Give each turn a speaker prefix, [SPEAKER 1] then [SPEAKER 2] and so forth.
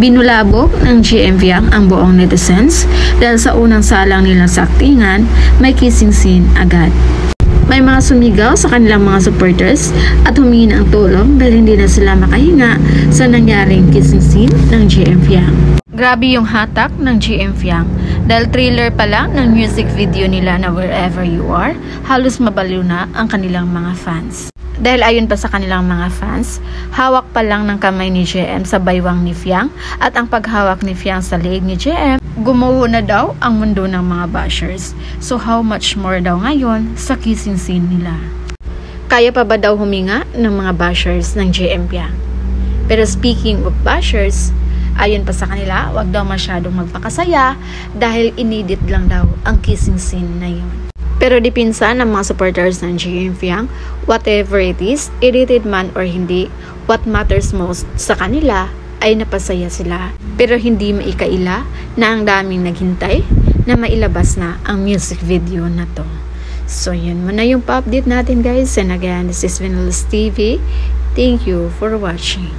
[SPEAKER 1] Binulabog ng GMV ang buong netizens dahil sa unang salang nilang sa aktingan, may kissing scene agad. May mga sumigaw sa kanilang mga supporters at humingi ng tulong dahil hindi na sila makahinga sa nangyaring kissing scene ng GMV. Grabe yung hatak ng GMV dahil trailer pa lang ng music video nila na Wherever You Are, halos mabaliw na ang kanilang mga fans. Dahil ayon pa sa kanilang mga fans, hawak pa lang ng kamay ni JM sa baywang ni Fiang at ang paghawak ni Fiang sa leeg ni JM, gumuho na daw ang mundo ng mga bashers. So how much more daw ngayon sa kissing scene nila? Kaya pa ba daw huminga ng mga bashers ng JM Fiang? Pero speaking of bashers, ayon pa sa kanila, wag daw masyadong magpakasaya dahil inedit lang daw ang kissing scene na yun. Pero dipinsa ng mga supporters ng JM Fiang, whatever it is, edited man or hindi, what matters most sa kanila ay napasaya sila. Pero hindi maikaila na ang daming naghintay na mailabas na ang music video na to. So yun muna yung pa-update natin guys. And again, this is Vinales TV. Thank you for watching.